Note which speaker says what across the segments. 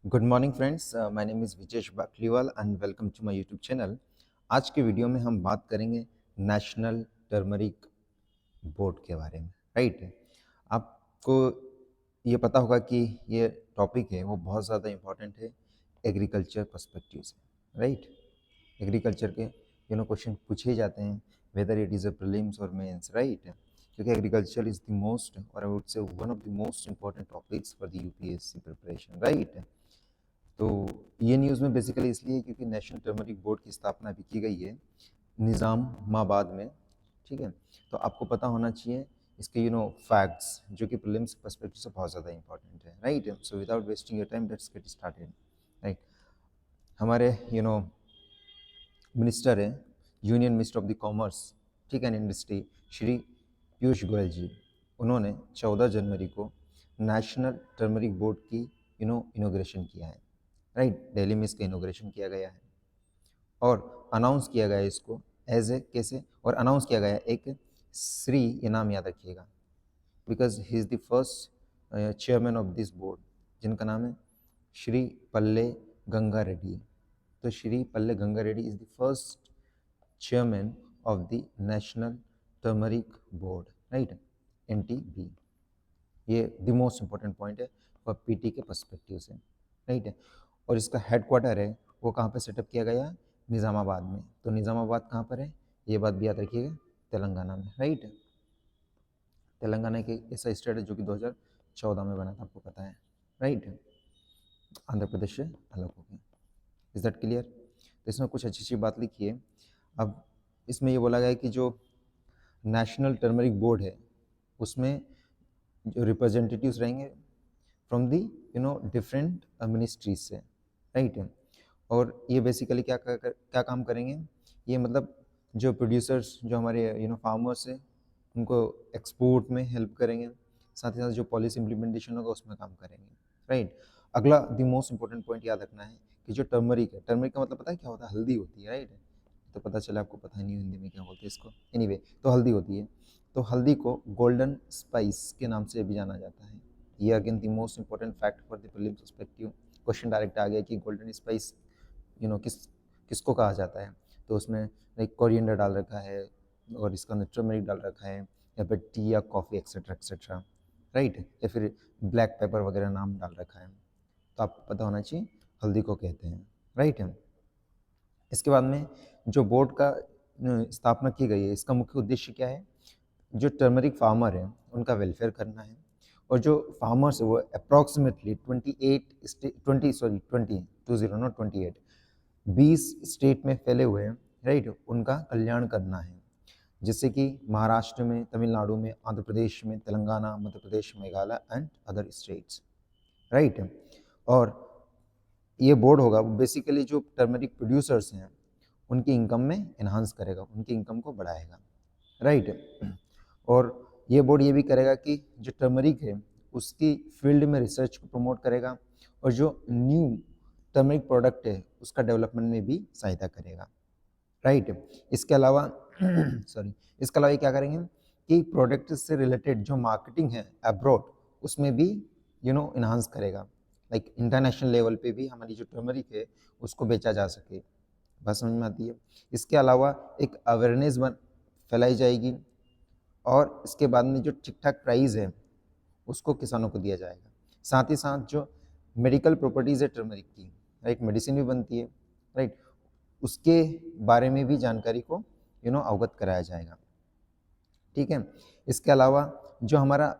Speaker 1: Good morning friends, my name is Vijesh Bakliwal and welcome to my YouTube channel. आज के video में हम बात करेंगे नेशनल टर्मरिक बोर्ड के बारे में। राइट, आपको ये पता होगा कि ये टॉपिक है वो बहुत ज़्यादा इम्पोर्टेंट है एग्रीकल्चर पर्सपेक्टिव से। राइट, एग्रीकल्चर के क्वेश्चन पूछे ही जाते हैं, whether it is a prelims और मेंस। राइट, क्योंकि एग्रीकल्चर इज़ द मोस्ट और I would say one of the most important topics for the UPSC preparation. Right, तो ये न्यूज़ में बेसिकली इसलिए क्योंकि नेशनल टर्मरिक बोर्ड की स्थापना अभी की गई है निज़ामाबाद में। ठीक है, तो आपको पता होना चाहिए इसके फैक्ट्स जो कि प्रीलिम्स पर्सपेक्टिव से बहुत ज़्यादा इंपॉर्टेंट है। Right, so without wasting your time let's get started. Right, हमारे मिनिस्टर है, union minister of the commerce, ठीक है, एंड इंडस्ट्री, श्री पीयूष गोयल जी, उन्होंने 14 जनवरी को नेशनल टर्मरिक बोर्ड की इनोग्रेशन किया है। राइट, दिल्ली में इसका इनोग्रेशन किया गया है और अनाउंस किया गया है इसको एज ए कैसे, और अनाउंस किया गया है एक श्री, ये नाम याद रखिएगा, because he is the first chairman of this board, जिनका नाम है श्री पल्ले गंगा रेड्डी। तो Shri Palle Ganga Reddy is the first chairman of the national turmeric board. Right, NTB, ये द मोस्ट इम्पोर्टेंट पॉइंट है फॉर PT के पर्सपेक्टिव से। राइट है, और इसका हेडक्वार्टर है वो कहाँ पे सेटअप किया गया है? निज़ामाबाद में। तो निज़ामाबाद कहाँ पर है, ये बात भी याद रखिएगा, तेलंगाना में। राइट, तेलंगाना के ऐसा स्टेट है जो कि 2014 में बना था, आपको पता है। राइट, आंध्र प्रदेश से अलग हो गया। Is that clear? तो इसमें कुछ अच्छी अच्छी बात लिखी है। अब इसमें ये बोला गया है कि जो नेशनल टर्मरिक बोर्ड है उसमें जो रिप्रेजेंटेटिव्स रहेंगे फ्रॉम दी डिफरेंट मिनिस्ट्रीज से। राइट, और ये बेसिकली क्या काम करेंगे, ये मतलब जो प्रोड्यूसर्स, जो हमारे फार्मर्स हैं, उनको एक्सपोर्ट में हेल्प करेंगे, साथ ही साथ जो पॉलिसी इम्प्लीमेंटेशन होगा उसमें काम करेंगे। राइट, अगला द मोस्ट इंपॉर्टेंट पॉइंट याद रखना है कि जो टर्मरिक है, टर्मरिक का मतलब पता है क्या होता है? हल्दी होती है। राइट, तो पता चला आपको पता नहीं हिंदी में क्या बोलते हैं इसको। एनीवे, तो हल्दी होती है, तो हल्दी को गोल्डन स्पाइस के नाम से भी जाना जाता है। ये again the most important fact for the prelims perspective. Question direct आ गया कि गोल्डन स्पाइस किसको कहा जाता है, तो उसमें लाइक कोरिएंडर डाल रखा है और इसका अंदर टर्मरिक डाल रखा है, या फिर टी या कॉफ़ी एक्सेट्रा एक्सेट्रा। राइट, या फिर ब्लैक पेपर वगैरह नाम डाल रखा है, तो आपको पता होना चाहिए हल्दी को कहते हैं। राइट, इसके बाद में जो बोर्ड का स्थापना की गई है, इसका मुख्य उद्देश्य क्या है? जो टर्मरिक फार्मर है उनका वेलफेयर करना है, और जो फार्मर्स है वो अप्रॉक्सीमेटली 20 स्टेट में फैले हुए हैं। राइट, उनका कल्याण करना है, जैसे कि महाराष्ट्र में, तमिलनाडु में, आंध्र प्रदेश में, Telangana, Madhya Pradesh, Meghalaya and other states. Right, और ये बोर्ड होगा बेसिकली जो टर्मरिक प्रोड्यूसर्स हैं उनकी इनकम में इन्हांस करेगा, उनकी इनकम को बढ़ाएगा। राइट, और ये बोर्ड ये भी करेगा कि जो टर्मरिक है उसकी फील्ड में रिसर्च को प्रमोट करेगा, और जो न्यू टर्मरिक प्रोडक्ट है उसका डेवलपमेंट में भी सहायता करेगा। राइट, इसके अलावा इसके अलावा ये क्या करेंगे कि प्रोडक्ट से रिलेटेड जो मार्केटिंग है अब्रॉड, उसमें भी इन्हांस करेगा, लाइक इंटरनेशनल लेवल पे भी हमारी जो टर्मरिक है उसको बेचा जा सके। बात समझ में आती है? इसके अलावा एक अवेयरनेस फैलाई जाएगी, और इसके बाद में जो ठीक ठाक प्राइस है उसको किसानों को दिया जाएगा। साथ ही साथ जो मेडिकल प्रॉपर्टीज़ है टर्मरिक की, राइट, मेडिसिन भी बनती है। राइट, उसके बारे में भी जानकारी को अवगत कराया जाएगा। ठीक है, इसके अलावा जो हमारा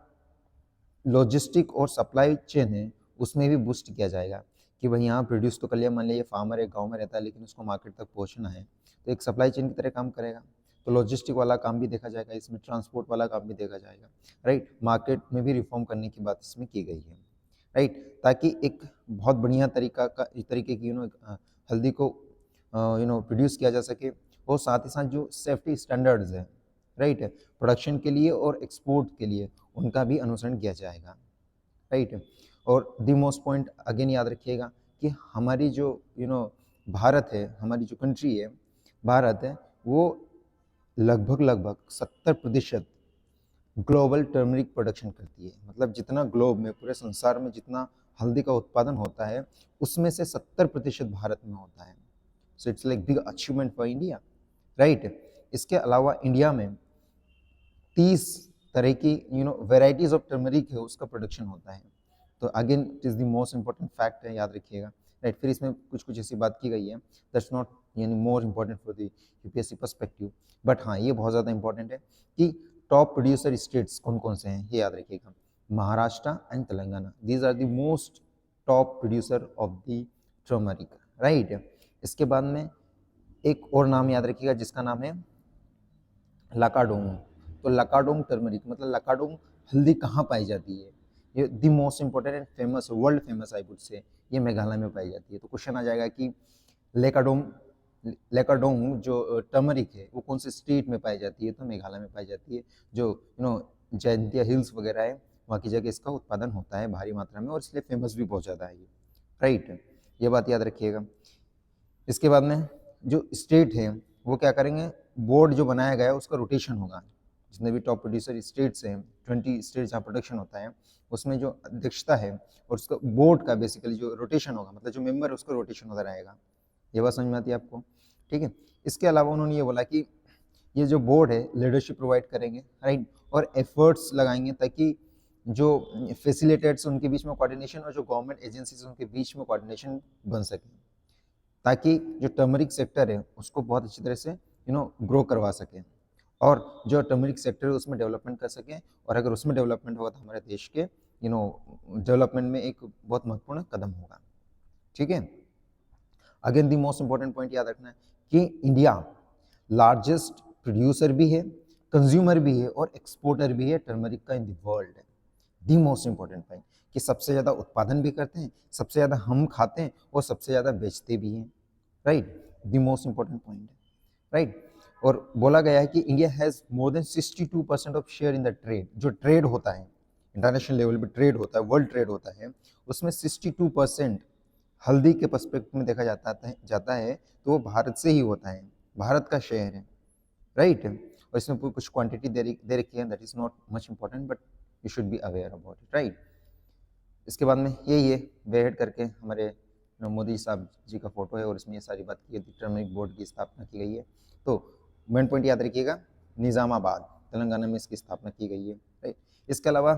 Speaker 1: लॉजिस्टिक और सप्लाई चेन है उसमें भी बूस्ट किया जाएगा कि भाई यहाँ प्रोड्यूस तो कर लिया, मान लीजिए फार्मर एक गांव में रहता है लेकिन उसको मार्केट तक पहुँचना है, तो एक सप्लाई चेन की तरह काम करेगा। तो लॉजिस्टिक वाला काम भी देखा जाएगा इसमें, ट्रांसपोर्ट वाला काम भी देखा जाएगा। राइट, मार्केट में भी रिफॉर्म करने की बात इसमें की गई है। राइट, ताकि एक बहुत बढ़िया तरीके की हल्दी को प्रोड्यूस किया जा सके, और साथ ही साथ जो सेफ्टी स्टैंडर्ड्स है, राइट, प्रोडक्शन के लिए और एक्सपोर्ट के लिए उनका भी अनुसरण किया जाएगा। राइट, और द मोस्ट पॉइंट अगेन याद रखिएगा कि हमारी जो भारत है, हमारी जो कंट्री है भारत है, वो लगभग 70% ग्लोबल टर्मरिक प्रोडक्शन करती है। मतलब जितना ग्लोब में, पूरे संसार में जितना हल्दी का उत्पादन होता है उसमें से 70% भारत में होता है। So it's like big achievement for India, right. इसके अलावा इंडिया में 30 तरह की वेराइटीज ऑफ टर्मरिक है उसका प्रोडक्शन होता है। तो again it is the most important fact है, याद रखिएगा, राइट। फिर इसमें कुछ कुछ ऐसी बात की गई है दैट्स नॉट यानी more important for the UPSC perspective, but हाँ ये बहुत ज़्यादा इंपॉर्टेंट है कि टॉप प्रोड्यूसर स्टेट्स कौन कौन से हैं, ये याद रखिएगा। Maharashtra and Telangana, these are the most top producer of the turmeric, right. इसके बाद में एक और नाम याद रखिएगा जिसका नाम है लाकाडोंग। तो लाकाडोंग टर्मरिक मतलब लाकाडोंग हल्दी कहाँ पाई जाती है, ये the most important and famous, world famous I would say, ये मेघालय में पाई जाती है। तो क्वेश्चन आ जाएगा कि लेकाडोंग लेकाडोंग जो टर्मरिक है वो कौन से स्टेट में पाई जाती है, तो मेघालय में पाई जाती है। जो जयंतिया हिल्स वगैरह है वहाँ की जगह इसका उत्पादन होता है भारी मात्रा में और इसलिए फेमस भी बहुत ज़्यादा है ये, राइट। ये बात याद रखिएगा। इसके बाद में जो स्टेट है वो क्या करेंगे, बोर्ड जो बनाया गया है उसका रोटेशन होगा। जितने भी टॉप प्रोड्यूसर स्टेट्स हैं, 20 स्टेट जहाँ प्रोडक्शन होता है उसमें जो अध्यक्षता है और उसका बोर्ड का बेसिकली जो रोटेशन होगा, मतलब जो मेंबर है उसका रोटेशन होता रहेगा। ये बात समझ में आती है आपको, ठीक है। इसके अलावा उन्होंने ये बोला कि ये जो बोर्ड है लीडरशिप प्रोवाइड करेंगे, राइट, और एफर्ट्स लगाएंगे ताकि जो फैसिलिटेट्स उनके बीच में कोऑर्डिनेशन और जो गवर्नमेंट एजेंसीज उनके बीच में कोऑर्डिनेशन बन सके, ताकि जो टर्मरिक सेक्टर है उसको बहुत अच्छी तरह से ग्रो करवा सके और जो टर्मरिक सेक्टर है उसमें डेवलपमेंट कर सकें। और अगर उसमें डेवलपमेंट होगा तो हमारे देश के डेवलपमेंट में एक बहुत महत्वपूर्ण कदम होगा, ठीक है। Again the most important point याद रखना है कि इंडिया लार्जेस्ट प्रोड्यूसर भी है, कंज्यूमर भी है और एक्सपोर्टर भी है टर्मरिक का in the world. The most important point कि सबसे ज़्यादा उत्पादन भी करते हैं, सबसे ज़्यादा हम खाते हैं और सबसे ज़्यादा बेचते भी हैं, right. The most important point है, राइट। और बोला गया है कि India has more than 62% of share in the trade. जो ट्रेड होता है इंटरनेशनल लेवल पे ट्रेड होता है, वर्ल्ड ट्रेड होता है, उसमें 62% हल्दी के पर्सपेक्टिव में देखा जाता है तो वो भारत से ही होता है, भारत का शेयर है, राइट। और इसमें कुछ क्वांटिटी दे रखी है, that is not much important but you should be aware about it, right. इसके बाद में यही है वे हेड करके हमारे मोदी साहब जी का फोटो है और इसमें ये सारी बात की है, टर्मरिक बोर्ड की स्थापना की गई है। तो मेन पॉइंट याद रखिएगा, निज़ामाबाद तेलंगाना में इसकी स्थापना की गई है, राइट। इसके अलावा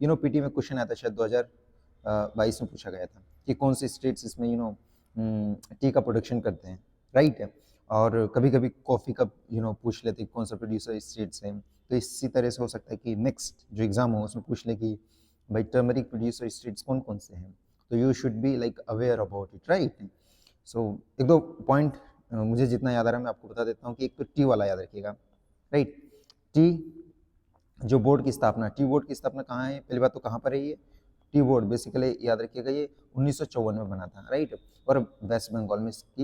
Speaker 1: पीटी में क्वेश्चन आया था शायद 2022 में पूछा गया था कि कौन से स्टेट्स इसमें टी का प्रोडक्शन करते हैं, राइट। और कभी कभी कॉफ़ी का पूछ लेते कौन सा प्रोड्यूसर स्टेट्स हैं। तो इसी तरह से हो सकता है कि नेक्स्ट जो एग्ज़ाम हो उसमें पूछ ले कि भाई टर्मरिक प्रोड्यूसर स्टेट्स कौन कौन से हैं, तो you should be like aware about it, right. So एक दो पॉइंट मुझे जितना याद आ रहा है मैं आपको बता देता हूँ कि एक तो टी वाला याद रखिएगा, राइट। टी जो बोर्ड की स्थापना, टी बोर्ड की स्थापना कहाँ है, पहली बात तो कहाँ पर है ये टी बोर्ड, बेसिकली याद रखिएगा ये 1954 में बना था, राइट। और वेस्ट बंगाल में इसकी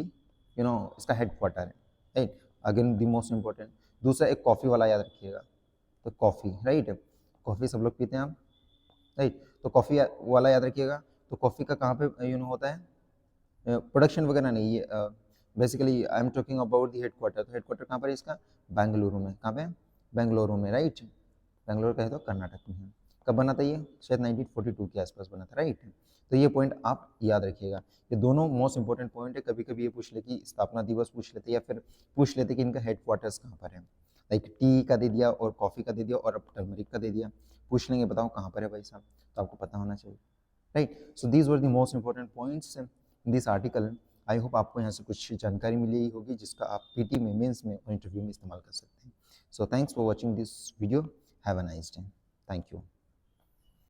Speaker 1: इसका हेडक्वार्टर है, right. Again the most important. दूसरा एक कॉफ़ी वाला याद रखिएगा, तो कॉफ़ी, राइट, कॉफ़ी सब लोग पीते हैं आप, राइट। तो कॉफ़ी वाला याद रखिएगा। तो कॉफ़ी का कहाँ पे होता है प्रोडक्शन वगैरह नहीं, ये basically I am talking about the headquarter. तो हेडक्वार्टर कहाँ पर है इसका, बेंगलुरु में। कहाँ पे, बेंगलुरु में, राइट। बेंगलोर का है तो कर्नाटक में है। कब बना था ये, शायद 1942 के आसपास बना था, राइट। तो ये पॉइंट आप याद रखिएगा, ये दोनों मोस्ट इंपॉर्टेंट पॉइंट है। कभी कभी ये पूछ ले कि स्थापना दिवस पूछ लेते या फिर पूछ लेते कि इनका हेडक्वार्टर्स कहाँ पर है, लाइक टी का दे दिया और कॉफ़ी का दे दिया और अब टर्मरिक का दे दिया, पूछ लेंगे बताओ कहाँ पर है भाई साहब, तो आपको पता होना चाहिए, right. So these were the most important points in this article. I hope आपको यहाँ से कुछ जानकारी मिली होगी जिसका आप पीटी में, मेंस में और इंटरव्यू में इस्तेमाल कर सकते हैं। So thanks for watching this video, have a nice day, thank you.